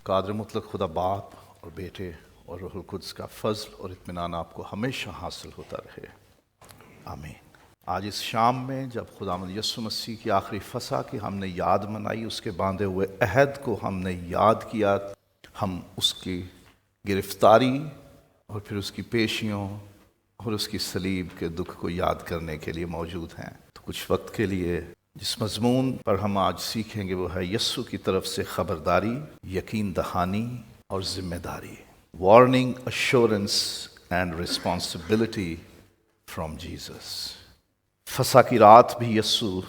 قادر مطلق خدا باپ اور بیٹے اور روح القدس کا فضل اور اطمینان آپ کو ہمیشہ حاصل ہوتا رہے، آمین۔ آج اس شام میں جب خداوند یسوع مسیح کی آخری فسح کی ہم نے یاد منائی، اس کے باندھے ہوئے عہد کو ہم نے یاد کیا، ہم اس کی گرفتاری اور پھر اس کی پیشیوں اور اس کی صلیب کے دکھ کو یاد کرنے کے لیے موجود ہیں۔ تو کچھ وقت کے لیے جس مضمون پر ہم آج سیکھیں گے وہ ہے یسوع کی طرف سے خبرداری، یقین دہانی اور ذمہ داری۔ Warning, assurance and responsibility from Jesus. فسح کی رات بھی یسوع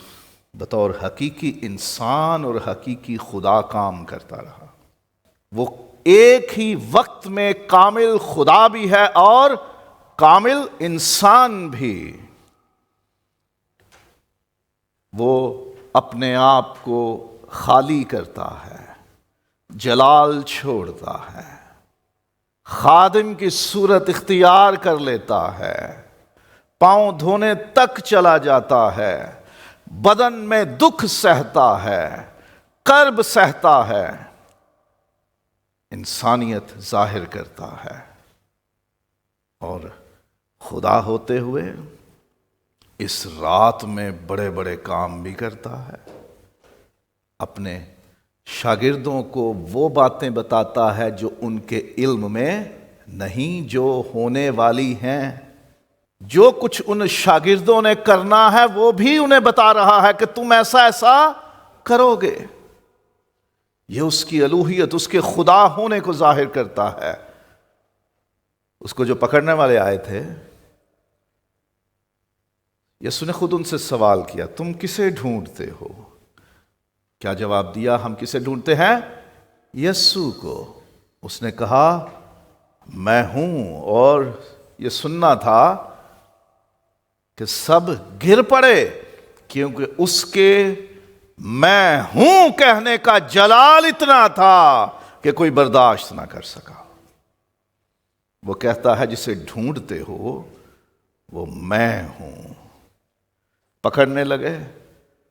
بطور حقیقی انسان اور حقیقی خدا کام کرتا رہا۔ وہ ایک ہی وقت میں کامل خدا بھی ہے اور کامل انسان بھی۔ وہ اپنے آپ کو خالی کرتا ہے، جلال چھوڑتا ہے، خادم کی صورت اختیار کر لیتا ہے، پاؤں دھونے تک چلا جاتا ہے، بدن میں دکھ سہتا ہے، کرب سہتا ہے، انسانیت ظاہر کرتا ہے، اور خدا ہوتے ہوئے اس رات میں بڑے بڑے کام بھی کرتا ہے۔ اپنے شاگردوں کو وہ باتیں بتاتا ہے جو ان کے علم میں نہیں، جو ہونے والی ہیں۔ جو کچھ ان شاگردوں نے کرنا ہے وہ بھی انہیں بتا رہا ہے کہ تم ایسا ایسا کرو گے۔ یہ اس کی الوہیت، اس کے خدا ہونے کو ظاہر کرتا ہے۔ اس کو جو پکڑنے والے آئے تھے، یسوع نے خود ان سے سوال کیا، تم کسے ڈھونڈتے ہو؟ کیا جواب دیا؟ ہم کسے ڈھونڈتے ہیں؟ یسوع کو۔ اس نے کہا میں ہوں، اور یہ سننا تھا کہ سب گر پڑے، کیونکہ اس کے میں ہوں کہنے کا جلال اتنا تھا کہ کوئی برداشت نہ کر سکا۔ وہ کہتا ہے جسے ڈھونڈتے ہو وہ میں ہوں۔ پکڑنے لگے،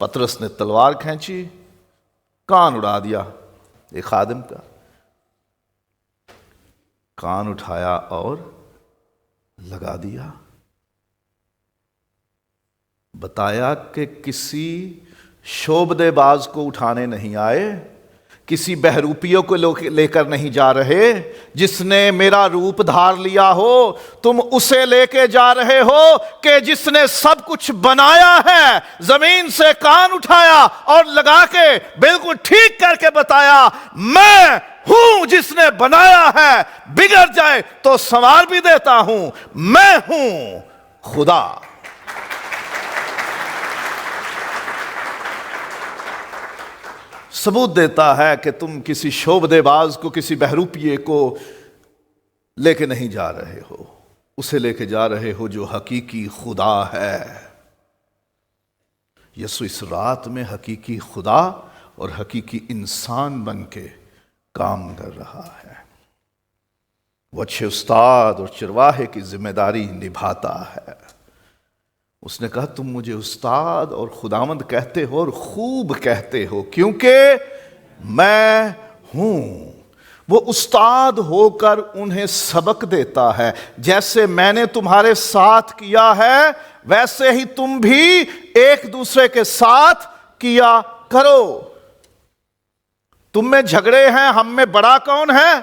پطرس نے تلوار کھینچی، کان اڑا دیا ایک خادم کا، کان اٹھایا اور لگا دیا۔ بتایا کہ کسی شعبدے باز کو اٹھانے نہیں آئے، کسی بہروپیوں کو لے کر نہیں جا رہے، جس نے میرا روپ دھار لیا ہو تم اسے لے کے جا رہے ہو کہ جس نے سب کچھ بنایا ہے، زمین سے کان اٹھایا اور لگا کے بالکل ٹھیک کر کے بتایا میں ہوں جس نے بنایا ہے، بگڑ جائے تو سنوار بھی دیتا ہوں، میں ہوں خدا۔ ثبوت دیتا ہے کہ تم کسی شعبدے باز کو، کسی بہروپیے کو لے کے نہیں جا رہے ہو، اسے لے کے جا رہے ہو جو حقیقی خدا ہے۔ یسوع اس رات میں حقیقی خدا اور حقیقی انسان بن کے کام کر رہا ہے۔ وہ اچھے استاد اور چرواہے کی ذمہ داری نبھاتا ہے۔ اس نے کہا تم مجھے استاد اور خداوند کہتے ہو اور خوب کہتے ہو کیونکہ میں ہوں۔ وہ استاد ہو کر انہیں سبق دیتا ہے، جیسے میں نے تمہارے ساتھ کیا ہے ویسے ہی تم بھی ایک دوسرے کے ساتھ کیا کرو۔ تم میں جھگڑے ہیں، ہم میں بڑا کون ہے،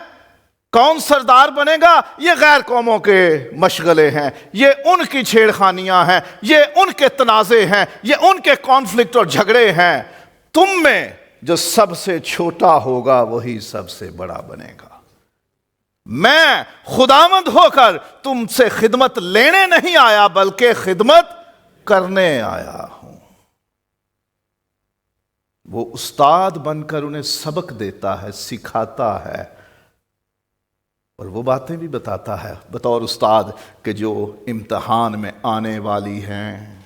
کون سردار بنے گا، یہ غیر قوموں کے مشغلے ہیں، یہ ان کی چھیڑ خانیاں ہیں، یہ ان کے تنازع ہیں، یہ ان کے کانفلکٹ اور جھگڑے ہیں۔ تم میں جو سب سے چھوٹا ہوگا وہی سب سے بڑا بنے گا۔ میں خداوند ہو کر تم سے خدمت لینے نہیں آیا بلکہ خدمت کرنے آیا ہوں۔ وہ استاد بن کر انہیں سبق دیتا ہے، سکھاتا ہے، اور وہ باتیں بھی بتاتا ہے بطور استاد کہ جو امتحان میں آنے والی ہیں۔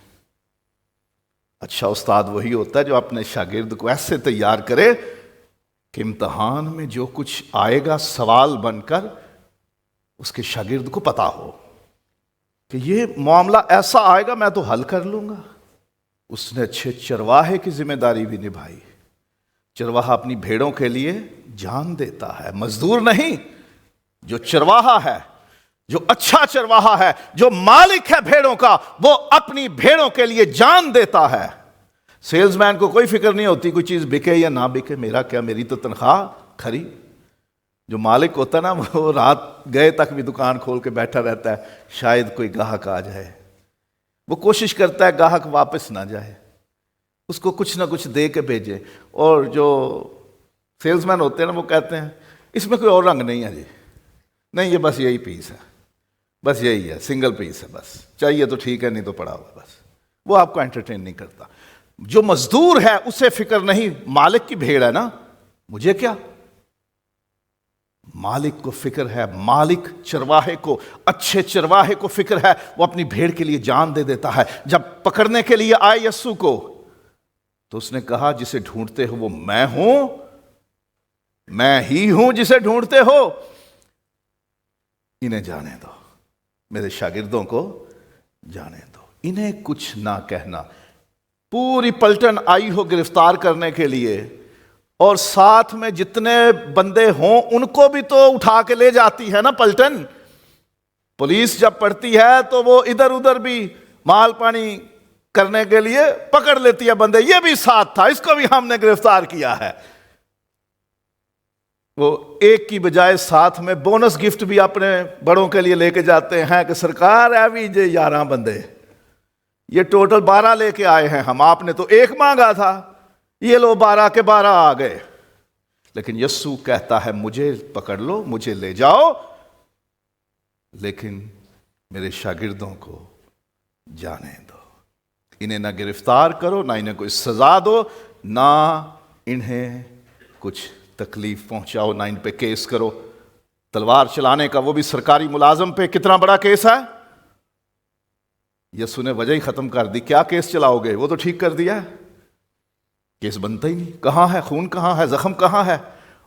اچھا استاد وہی ہوتا ہے جو اپنے شاگرد کو ایسے تیار کرے کہ امتحان میں جو کچھ آئے گا سوال بن کر اس کے شاگرد کو پتا ہو کہ یہ معاملہ ایسا آئے گا میں تو حل کر لوں گا۔ اس نے اچھے چرواہے کی ذمہ داری بھی نبھائی، چرواہا اپنی بھیڑوں کے لیے جان دیتا ہے، مزدور نہیں۔ جو چرواہا ہے، جو اچھا چرواہا ہے، جو مالک ہے بھیڑوں کا، وہ اپنی بھیڑوں کے لیے جان دیتا ہے۔ سیلز مین کو کوئی فکر نہیں ہوتی کوئی چیز بکے یا نہ بکے، میرا کیا، میری تو تنخواہ کھری۔ جو مالک ہوتا ہے نا، وہ رات گئے تک بھی دکان کھول کے بیٹھا رہتا ہے، شاید کوئی گاہک آ جائے۔ وہ کوشش کرتا ہے گاہک واپس نہ جائے، اس کو کچھ نہ کچھ دے کے بھیجے۔ اور جو سیلز مین ہوتے ہیں نا، وہ کہتے ہیں اس میں کوئی اور رنگ نہیں ہے جی، نہیں یہ بس یہی پیس ہے، بس یہی ہے، سنگل پیس ہے، بس چاہیے تو ٹھیک ہے نہیں تو پڑا ہوا بس۔ وہ آپ کو انٹرٹین نہیں کرتا۔ جو مزدور ہے اسے فکر نہیں، مالک کی بھیڑ ہے نا، مجھے کیا، مالک کو فکر ہے۔ مالک چرواہے کو، اچھے چرواہے کو فکر ہے، وہ اپنی بھیڑ کے لیے جان دے دیتا ہے۔ جب پکڑنے کے لیے آئے یسوع کو تو اس نے کہا جسے ڈھونڈتے ہو وہ میں ہوں، میں ہی ہوں جسے ڈھونڈتے ہو، انہیں جانے دو، میرے شاگردوں کو جانے دو، انہیں کچھ نہ کہنا۔ پوری پلٹن آئی ہو گرفتار کرنے کے لیے، اور ساتھ میں جتنے بندے ہوں ان کو بھی تو اٹھا کے لے جاتی ہے نا پلٹن۔ پولیس جب پڑتی ہے تو وہ ادھر ادھر بھی مال پانی کرنے کے لیے پکڑ لیتی ہے بندے، یہ بھی ساتھ تھا، اس کو بھی ہم نے گرفتار کیا ہے۔ وہ ایک کی بجائے ساتھ میں بونس گفٹ بھی اپنے بڑوں کے لیے لے کے جاتے ہیں کہ سرکار ہے بھی جے 11 بندے، یہ ٹوٹل 12 لے کے آئے ہیں ہم، آپ نے تو ایک مانگا تھا، یہ لو 12 کے 12 آ گئے۔ لیکن یسوع کہتا ہے مجھے پکڑ لو، مجھے لے جاؤ، لیکن میرے شاگردوں کو جانے دو، انہیں نہ گرفتار کرو، نہ انہیں کوئی سزا دو، نہ انہیں کچھ تکلیف پہنچاؤ، نہ ان پہ کیس کرو۔ تلوار چلانے کا، وہ بھی سرکاری ملازم پہ، کتنا بڑا کیس ہے۔ یسوع نے وجہ ہی ختم کر دی، کیا کیس چلاؤ گے، وہ تو ٹھیک کر دیا ہے، کیس بنتا ہی نہیں۔ کہاں ہے خون، کہاں ہے زخم، کہاں ہے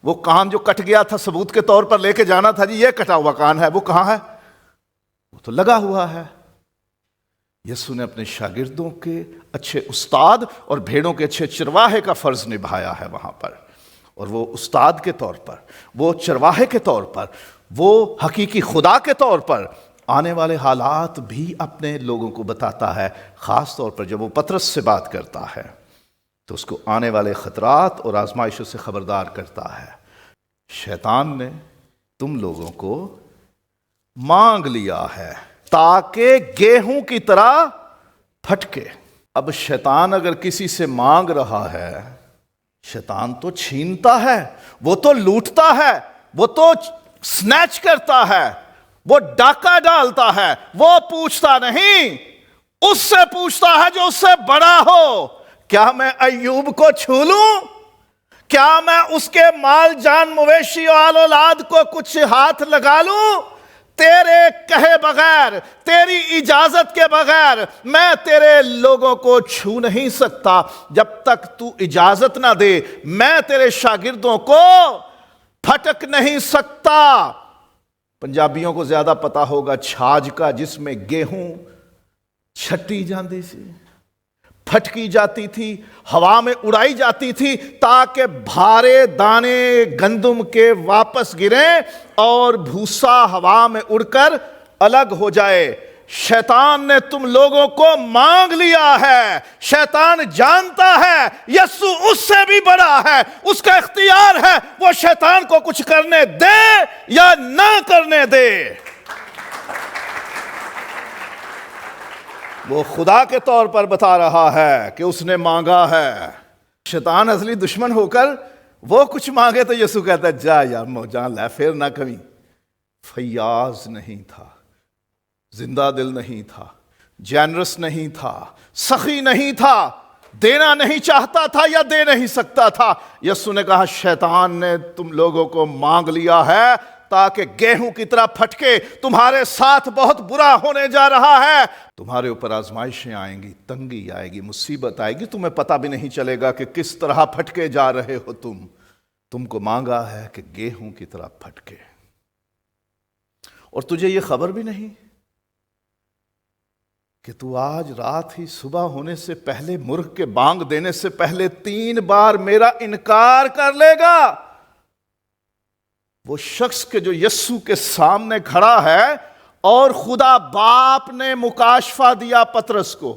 وہ کان جو کٹ گیا تھا، ثبوت کے طور پر لے کے جانا تھا جی یہ کٹا ہوا کان ہے، وہ کہاں ہے، وہ تو لگا ہوا ہے۔ یسوع نے اپنے شاگردوں کے اچھے استاد اور بھیڑوں کے اچھے چرواہے کا فرض نبھایا ہے وہاں پر، اور وہ استاد کے طور پر، وہ چرواہے کے طور پر، وہ حقیقی خدا کے طور پر آنے والے حالات بھی اپنے لوگوں کو بتاتا ہے۔ خاص طور پر جب وہ پطرس سے بات کرتا ہے تو اس کو آنے والے خطرات اور آزمائشوں سے خبردار کرتا ہے۔ شیطان نے تم لوگوں کو مانگ لیا ہے تاکہ گیہوں کی طرح پھٹکے۔ اب شیطان اگر کسی سے مانگ رہا ہے، شیطان تو چھینتا ہے، وہ تو لوٹتا ہے، وہ تو سنیچ کرتا ہے، وہ ڈاکہ ڈالتا ہے، وہ پوچھتا نہیں، اس سے پوچھتا ہے جو اس سے بڑا ہو۔ کیا میں ایوب کو چھو لوں؟ کیا میں اس کے مال جان مویشی اور اولاد کو کچھ ہاتھ لگا لوں؟ تیرے کہے بغیر، تیری اجازت کے بغیر میں تیرے لوگوں کو چھو نہیں سکتا۔ جب تک تو اجازت نہ دے میں تیرے شاگردوں کو پھٹک نہیں سکتا۔ پنجابیوں کو زیادہ پتا ہوگا چھاج کا، جس میں گیہوں چھٹی جاندی سی، پھٹکی جاتی تھی، ہوا میں اڑائی جاتی تھی تاکہ بھارے دانے گندم کے واپس گریں اور بھوسا ہوا میں اڑ کر الگ ہو جائے۔ شیطان نے تم لوگوں کو مانگ لیا ہے۔ شیطان جانتا ہے یسوع اس سے بھی بڑا ہے، اس کا اختیار ہے وہ شیطان کو کچھ کرنے دے یا نہ کرنے دے۔ وہ خدا کے طور پر بتا رہا ہے کہ اس نے مانگا ہے۔ شیطان اصلی دشمن ہو کر وہ کچھ مانگے تو یسوع کہتا ہے جا یار موجان لے، پھر نہ کبھی۔ فیاض نہیں تھا، زندہ دل نہیں تھا، جینرس نہیں تھا، سخی نہیں تھا، دینا نہیں چاہتا تھا یا دے نہیں سکتا تھا۔ یسوع نے کہا شیطان نے تم لوگوں کو مانگ لیا ہے تاکہ گیہوں کی طرح پھٹکے۔ تمہارے ساتھ بہت برا ہونے جا رہا ہے، تمہارے اوپر آزمائشیں آئیں گی، تنگی آئے گی، مصیبت آئے گی، تمہیں پتہ بھی نہیں چلے گا کہ کس طرح پھٹکے جا رہے ہو۔ تم کو مانگا ہے کہ گیہوں کی طرح پھٹکے، اور تجھے یہ خبر بھی نہیں کہ تو آج رات ہی صبح ہونے سے پہلے، مرغ کے بانگ دینے سے پہلے 3 بار میرا انکار کر لے گا۔ وہ شخص کہ جو یسوع کے سامنے کھڑا ہے اور خدا باپ نے مکاشفہ دیا پطرس کو۔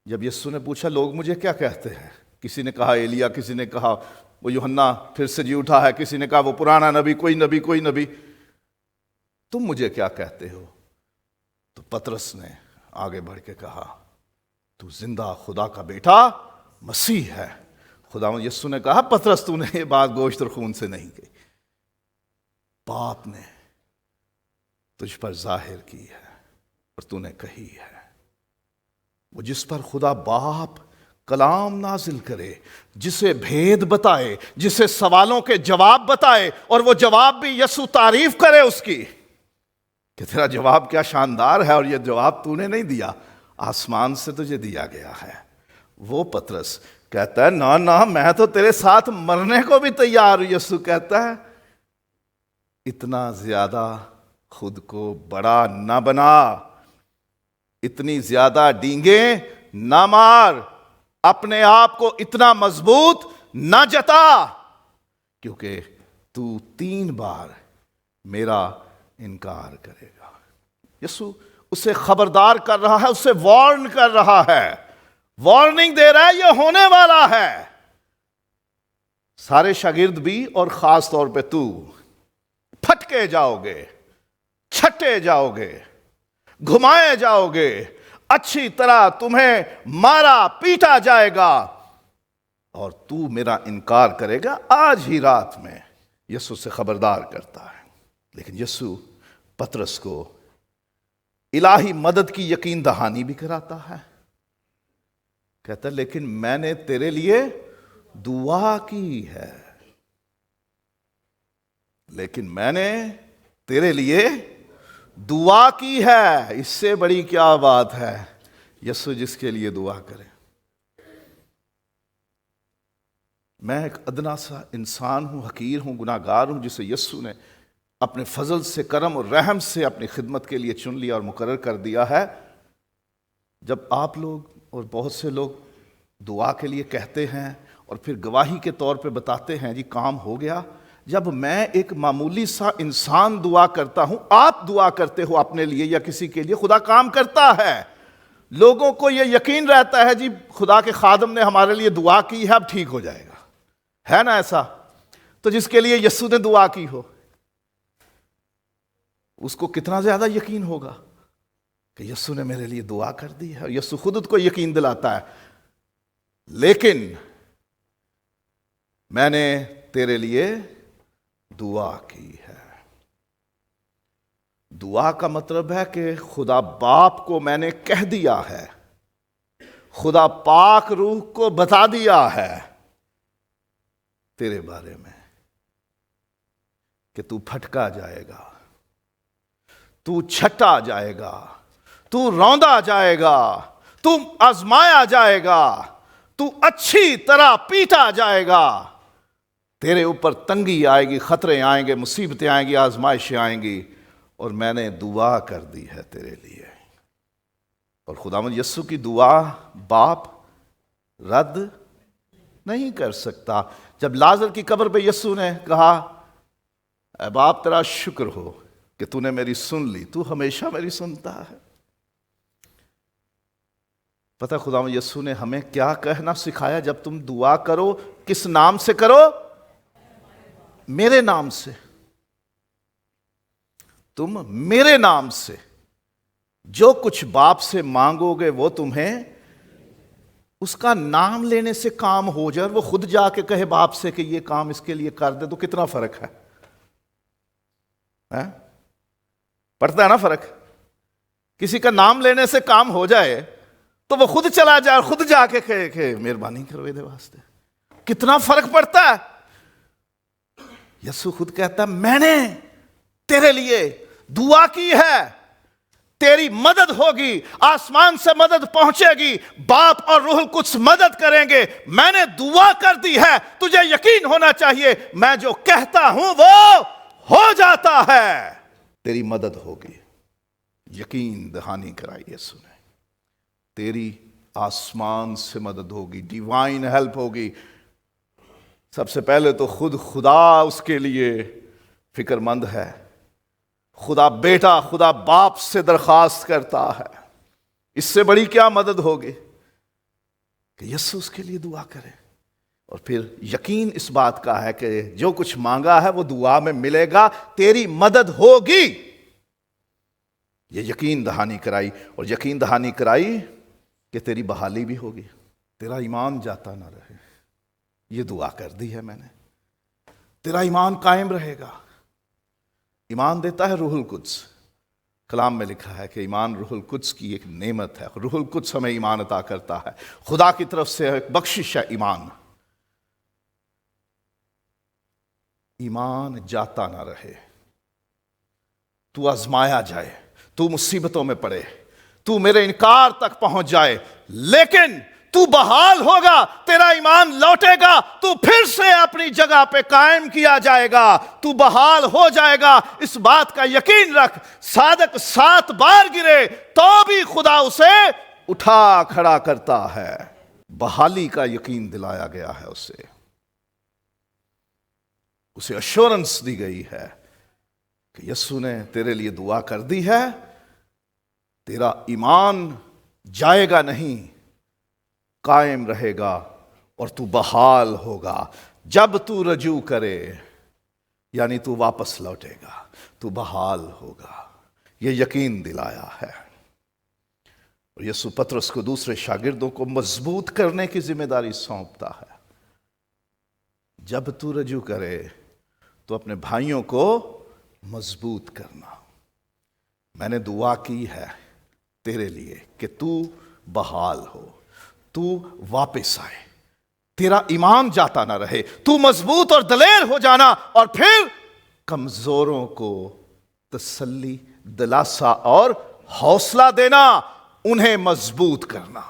جب یسوع نے پوچھا لوگ مجھے کیا کہتے ہیں، کسی نے کہا ایلیا، کسی نے کہا وہ یوحنا پھر سے جی اٹھا ہے، کسی نے کہا وہ پرانا نبی، کوئی نبی، تم مجھے کیا کہتے ہو؟ تو پطرس نے آگے بڑھ کے کہا تو زندہ خدا کا بیٹا مسیح ہے۔ خداوند یسوع نے کہا پطرس تو نے یہ بات گوشت اور خون سے نہیں کی، باپ نے تجھ پر ظاہر کی ہے اور تو نے کہی ہے۔ وہ جس پر خدا باپ کلام نازل کرے، جسے بھید بتائے، جسے سوالوں کے جواب بتائے، اور وہ جواب بھی یسوع تعریف کرے اس کی کہ تیرا جواب کیا شاندار ہے، اور یہ جواب تو نے نہیں دیا، آسمان سے تجھے دیا گیا ہے۔ وہ پطرس کہتا ہے نہ میں تو تیرے ساتھ مرنے کو بھی تیار ہوں۔ یسوع کہتا ہے اتنا زیادہ خود کو بڑا نہ بنا، اتنی زیادہ ڈینگیں نہ مار، اپنے آپ کو اتنا مضبوط نہ جتا، کیونکہ تو 3 بار میرا انکار کرے گا۔ یسوع اسے خبردار کر رہا ہے، اسے وارن کر رہا ہے، وارننگ دے رہا ہے یہ ہونے والا ہے۔ سارے شاگرد بھی اور خاص طور پہ تو پھٹکے جاؤ گے، چھٹے جاؤ گے، گھمائے جاؤ گے، اچھی طرح تمہیں مارا پیٹا جائے گا، اور تو میرا انکار کرے گا آج ہی رات میں۔ یسوع سے خبردار کرتا ہے، لیکن یسوع پطرس کو الہی مدد کی یقین دہانی بھی کراتا ہے۔ کہتا ہے لیکن میں نے تیرے لیے دعا کی ہے، لیکن میں نے تیرے لیے دعا کی ہے۔ اس سے بڑی کیا بات ہے، یسوع جس کے لیے دعا کرے۔ میں ایک ادنا سا انسان ہوں، حقیر ہوں، گناہ گار ہوں، جسے یسوع نے اپنے فضل سے، کرم اور رحم سے اپنی خدمت کے لیے چن لیا اور مقرر کر دیا ہے۔ جب آپ لوگ اور بہت سے لوگ دعا کے لیے کہتے ہیں اور پھر گواہی کے طور پہ بتاتے ہیں جی کام ہو گیا، جب میں ایک معمولی سا انسان دعا کرتا ہوں، آپ دعا کرتے ہو اپنے لیے یا کسی کے لیے، خدا کام کرتا ہے۔ لوگوں کو یہ یقین رہتا ہے جی خدا کے خادم نے ہمارے لیے دعا کی ہے، اب ٹھیک ہو جائے گا، ہے نا ایسا؟ تو جس کے لیے یسوع نے دعا کی ہو اس کو کتنا زیادہ یقین ہوگا کہ یسوع نے میرے لیے دعا کر دی ہے، اور یسوع خود کو یقین دلاتا ہے لیکن میں نے تیرے لیے دعا کی ہے۔ دعا کا مطلب ہے کہ خدا باپ کو میں نے کہہ دیا ہے، خدا پاک روح کو بتا دیا ہے تیرے بارے میں کہ تو پھٹکا جائے گا، تو چھٹا جائے گا، تو روندا جائے گا، تو آزمایا جائے گا، تو اچھی طرح پیٹا جائے گا، تیرے اوپر تنگی آئے گی، خطرے آئیں گے، مصیبتیں آئیں گی، آزمائشیں آئیں گی، اور میں نے دعا کر دی ہے تیرے لیے۔ اور خداوند یسوع کی دعا باپ رد نہیں کر سکتا۔ جب لازر کی قبر پہ یسوع نے کہا اے باپ تیرا شکر ہو کہ تو نے میری سن لی، تو ہمیشہ میری سنتا ہے۔ پتہ خداوند یسوع نے ہمیں کیا کہنا سکھایا؟ جب تم دعا کرو کس نام سے کرو؟ میرے نام سے۔ تم میرے نام سے جو کچھ باپ سے مانگو گے وہ تمہیں، اس کا نام لینے سے کام ہو جائے، اور وہ خود جا کے کہے باپ سے کہ یہ کام اس کے لیے کر دے، تو کتنا فرق ہے؟ پڑتا ہے نا فرق؟ کسی کا نام لینے سے کام ہو جائے تو وہ خود چلا جائے اور خود جا کے کہے کہ مہربانی کرو دے واسطے، کتنا فرق پڑتا ہے۔ یسوع خود کہتا ہے میں نے تیرے لیے دعا کی ہے، تیری مدد ہوگی، آسمان سے مدد پہنچے گی، باپ اور روح القدس مدد کریں گے، میں نے دعا کر دی ہے، تجھے یقین ہونا چاہیے میں جو کہتا ہوں وہ ہو جاتا ہے، تیری مدد ہوگی۔ یقین دہانی کرائی یسوع نے. تیری آسمان سے مدد ہوگی، ڈیوائن ہیلپ ہوگی. سب سے پہلے تو خود خدا اس کے لیے فکر مند ہے. خدا بیٹا، خدا باپ سے درخواست کرتا ہے. اس سے بڑی کیا مدد ہوگی کہ یسوع اس کے لیے دعا کرے. اور پھر یقین اس بات کا ہے کہ جو کچھ مانگا ہے وہ دعا میں ملے گا، تیری مدد ہوگی. یہ یقین دہانی کرائی، اور یقین دہانی کرائی کہ تیری بحالی بھی ہوگی، تیرا ایمان جاتا نہ رہے. یہ دعا کر دی ہے میں نے. تیرا ایمان قائم رہے گا. ایمان دیتا ہے روح القدس. کلام میں لکھا ہے کہ ایمان روح القدس کی ایک نعمت ہے. روح القدس ہمیں ایمان عطا کرتا ہے. خدا کی طرف سے ایک بخشش ہے ایمان. ایمان جاتا نہ رہے، تو آزمایا جائے، تو مصیبتوں میں پڑے، تو میرے انکار تک پہنچ جائے، لیکن تو بحال ہوگا، تیرا ایمان لوٹے گا، تو پھر سے اپنی جگہ پہ قائم کیا جائے گا، تو بحال ہو جائے گا. اس بات کا یقین رکھ. صادق 7 بار گرے تو بھی خدا اسے اٹھا کھڑا کرتا ہے. بحالی کا یقین دلایا گیا ہے اسے ایشورنس دی گئی ہے کہ یسوع نے تیرے لیے دعا کر دی ہے، تیرا ایمان جائے گا نہیں، قائم رہے گا، اور تو بحال ہوگا. جب تو رجوع کرے یعنی تو واپس لوٹے گا، تو بحال ہوگا. یہ یقین دلایا ہے. اور یسوع پطرس کو دوسرے شاگردوں کو مضبوط کرنے کی ذمہ داری سونپتا ہے. جب تو رجوع کرے تو اپنے بھائیوں کو مضبوط کرنا. میں نے دعا کی ہے تیرے لیے کہ تو بحال ہو، تو واپس آئے، تیرا ایمان جاتا نہ رہے، تو مضبوط اور دلیر ہو جانا، اور پھر کمزوروں کو تسلی، دلاسا اور حوصلہ دینا، انہیں مضبوط کرنا.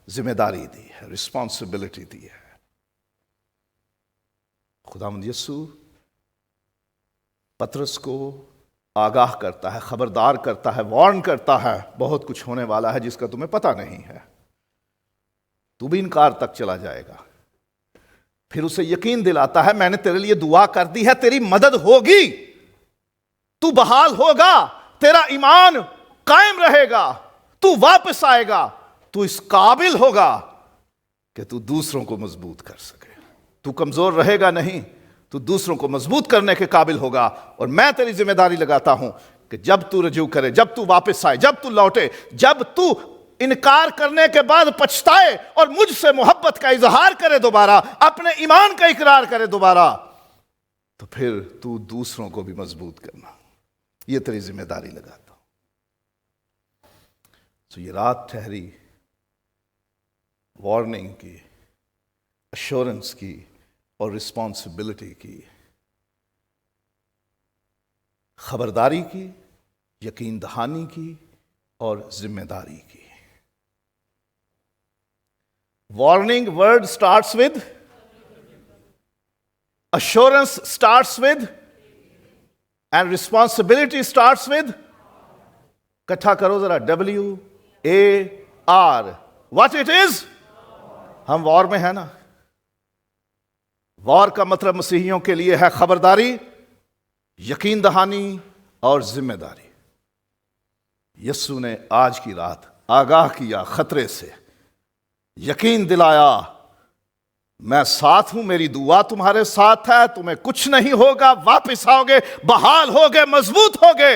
ذمہ داری دی ہے، رسپانسبلٹی دی ہے. خداوند یسوع پطرس کو آگاہ کرتا ہے، خبردار کرتا ہے، وارن کرتا ہے. بہت کچھ ہونے والا ہے جس کا تمہیں پتہ نہیں ہے. تو بھی انکار تک چلا جائے گا. پھر اسے یقین دلاتا ہے میں نے تیرے لیے دعا کر دی ہے، تیری مدد ہوگی، تو بحال ہوگا، تیرا ایمان قائم رہے گا، تو واپس آئے گا، تو اس قابل ہوگا کہ تو دوسروں کو مضبوط کر سکے. تو کمزور رہے گا نہیں، تو دوسروں کو مضبوط کرنے کے قابل ہوگا. اور میں تیری ذمہ داری لگاتا ہوں کہ جب تو رجوع کرے، جب تو واپس آئے، جب تو لوٹے، جب تو انکار کرنے کے بعد پچھتائے اور مجھ سے محبت کا اظہار کرے دوبارہ، اپنے ایمان کا اقرار کرے دوبارہ، تو پھر تو دوسروں کو بھی مضبوط کرنا. یہ تیری ذمہ داری لگاتا ہوں. تو یہ رات ٹھہری وارننگ کی، ایشورنس کی اور رسپانسبلٹی کی، خبرداری کی، یقین دہانی کی اور ذمہ داری کی. Warning word starts with, assurance starts with, and responsibility starts with. اکٹھا کرو ذرا. WAR. What it is? ہم وار میں ہیں نا. وار کا مطلب مسیحیوں کے لیے ہے خبرداری، یقین دہانی اور ذمہ داری. یسوع نے آج کی رات آگاہ کیا خطرے سے، یقین دلایا میں ساتھ ہوں، میری دعا تمہارے ساتھ ہے، تمہیں کچھ نہیں ہوگا، واپس آؤ گے، بحال ہوگے، مضبوط ہوگے،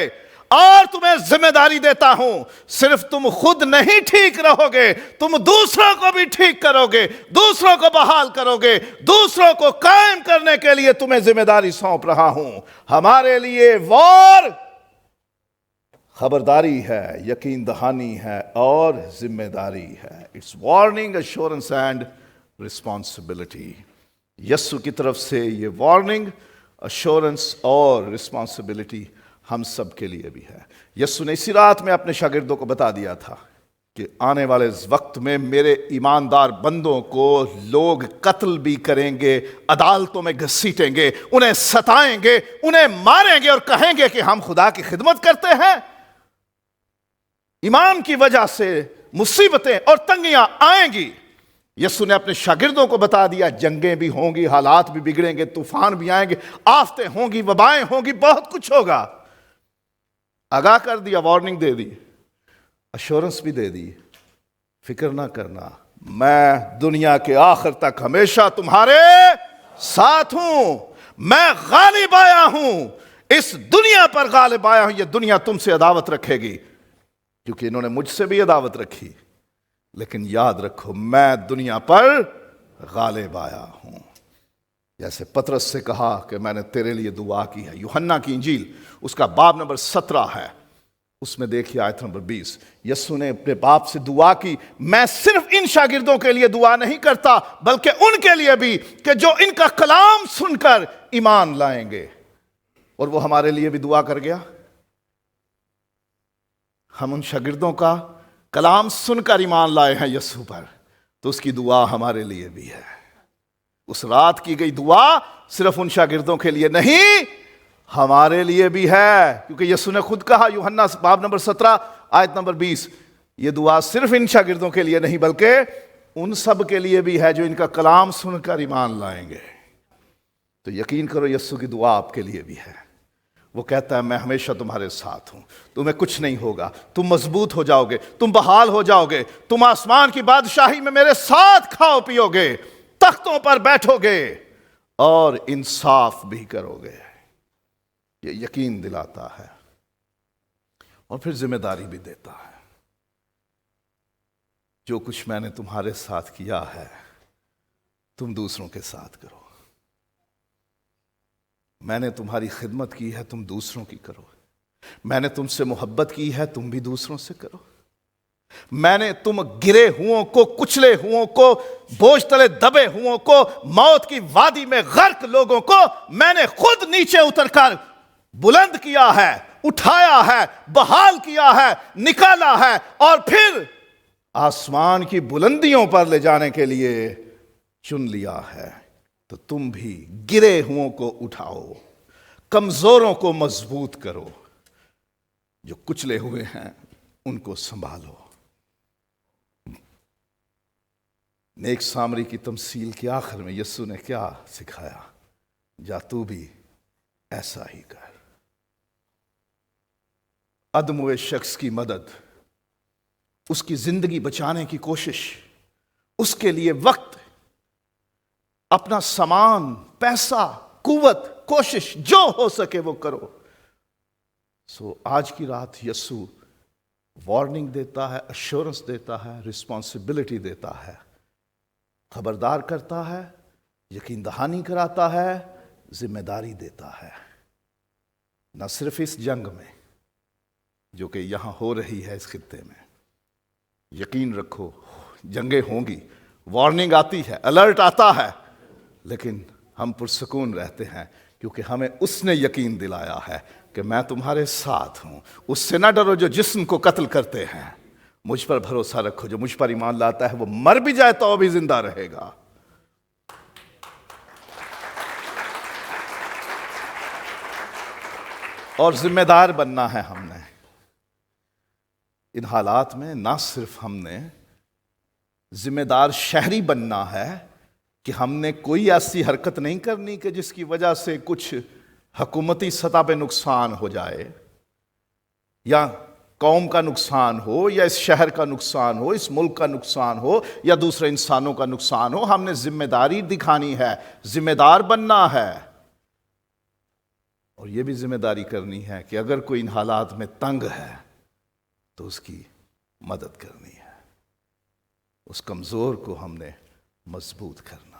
اور تمہیں ذمہ داری دیتا ہوں صرف تم خود نہیں ٹھیک رہو گے، تم دوسروں کو بھی ٹھیک کرو گے، دوسروں کو بحال کرو گے، دوسروں کو قائم کرنے کے لیے تمہیں ذمہ داری سونپ رہا ہوں. ہمارے لیے وار خبرداری ہے، یقین دہانی ہے اور ذمہ داری ہے. It's warning, assurance and responsibility. یسوع کی طرف سے یہ وارننگ، ایشورنس اور رسپانسبلٹی ہم سب کے لیے بھی ہے. یسوع نے اسی رات میں اپنے شاگردوں کو بتا دیا تھا کہ آنے والے وقت میں میرے ایماندار بندوں کو لوگ قتل بھی کریں گے، عدالتوں میں گھسیٹیں گے، انہیں ستائیں گے، انہیں ماریں گے اور کہیں گے کہ ہم خدا کی خدمت کرتے ہیں. ایمان کی وجہ سے مصیبتیں اور تنگیاں آئیں گی۔ یسوع نے اپنے شاگردوں کو بتا دیا جنگیں بھی ہوں گی، حالات بھی بگڑیں گے، طوفان بھی آئیں گے، آفتیں ہوں گی، وبائیں ہوں گی، بہت کچھ ہوگا۔ آگاہ کر دیا، وارننگ دے دی، ایشورنس بھی دے دی، فکر نہ کرنا، میں دنیا کے آخر تک ہمیشہ تمہارے ساتھ ہوں، میں غالب آیا ہوں، اس دنیا پر غالب آیا ہوں۔ یہ دنیا تم سے عداوت رکھے گی کیونکہ انہوں نے مجھ سے بھی عداوت رکھی، لیکن یاد رکھو میں دنیا پر غالب آیا ہوں۔ جیسے پطرس سے کہا کہ میں نے تیرے لیے دعا کی ہے، یوحنا کی انجیل اس کا باب نمبر 17 ہے، اس میں دیکھیے آیت نمبر 20، یسوع نے اپنے باپ سے دعا کی، میں صرف ان شاگردوں کے لیے دعا نہیں کرتا بلکہ ان کے لیے بھی کہ جو ان کا کلام سن کر ایمان لائیں گے۔ اور وہ ہمارے لیے بھی دعا کر گیا۔ ہم ان شاگردوں کا کلام سن کر ایمان لائے ہیں یسوع پر، تو اس کی دعا ہمارے لیے بھی ہے۔ اس رات کی گئی دعا صرف ان شاگردوں کے لیے نہیں، ہمارے لیے بھی ہے، کیونکہ یسوع نے خود کہا، یوحنا باب نمبر 17 آیت نمبر 20، یہ دعا صرف ان شاگردوں کے لیے نہیں بلکہ ان سب کے لیے بھی ہے جو ان کا کلام سن کر ایمان لائیں گے۔ تو یقین کرو یسوع کی دعا آپ کے لیے بھی ہے۔ وہ کہتا ہے میں ہمیشہ تمہارے ساتھ ہوں، تمہیں کچھ نہیں ہوگا، تم مضبوط ہو جاؤ گے، تم بحال ہو جاؤ گے، تم آسمان کی بادشاہی میں میرے ساتھ کھاؤ پیو گے، تختوں پر بیٹھو گے اور انصاف بھی کرو گے۔ یہ یقین دلاتا ہے اور پھر ذمہ داری بھی دیتا ہے۔ جو کچھ میں نے تمہارے ساتھ کیا ہے تم دوسروں کے ساتھ کرو، میں نے تمہاری خدمت کی ہے تم دوسروں کی کرو، میں نے تم سے محبت کی ہے تم بھی دوسروں سے کرو، میں نے تم گرے ہوں کو، کچلے ہوں کو، بوجھ تلے دبے ہوں کو، موت کی وادی میں غرق لوگوں کو میں نے خود نیچے اتر کر بلند کیا ہے، اٹھایا ہے، بحال کیا ہے، نکالا ہے، اور پھر آسمان کی بلندیوں پر لے جانے کے لیے چن لیا ہے۔ تو تم بھی گرے ہوں کو اٹھاؤ، کمزوروں کو مضبوط کرو، جو کچلے ہوئے ہیں ان کو سنبھالو۔ نیک سامری کی تمثیل کے آخر میں یسوع نے کیا سکھایا؟ جا تو بھی ایسا ہی کر۔ عدم ہوئے شخص کی مدد، اس کی زندگی بچانے کی کوشش، اس کے لیے وقت، اپنا سامان، پیسہ، قوت، کوشش جو ہو سکے وہ کرو۔ آج کی رات یسوع وارننگ دیتا ہے، ایشورنس دیتا ہے، رسپانسبلٹی دیتا ہے، خبردار کرتا ہے، یقین دہانی کراتا ہے، ذمہ داری دیتا ہے۔ نہ صرف اس جنگ میں جو کہ یہاں ہو رہی ہے اس خطے میں، یقین رکھو جنگیں ہوں گی، وارننگ آتی ہے، الرٹ آتا ہے، لیکن ہم پرسکون رہتے ہیں کیونکہ ہمیں اس نے یقین دلایا ہے کہ میں تمہارے ساتھ ہوں۔ اس سے نہ ڈرو جو جسم کو قتل کرتے ہیں، مجھ پر بھروسہ رکھو، جو مجھ پر ایمان لاتا ہے وہ مر بھی جائے تو بھی زندہ رہے گا۔ اور ذمہ دار بننا ہے ہم نے ان حالات میں، نہ صرف ہم نے ذمہ دار شہری بننا ہے کہ ہم نے کوئی ایسی حرکت نہیں کرنی کہ جس کی وجہ سے کچھ حکومتی سطح پہ نقصان ہو جائے، یا قوم کا نقصان ہو، یا اس شہر کا نقصان ہو، اس ملک کا نقصان ہو، یا دوسرے انسانوں کا نقصان ہو۔ ہم نے ذمہ داری دکھانی ہے، ذمہ دار بننا ہے، اور یہ بھی ذمہ داری کرنی ہے کہ اگر کوئی ان حالات میں تنگ ہے تو اس کی مدد کرنی ہے، اس کمزور کو ہم نے مضبوط کرنا۔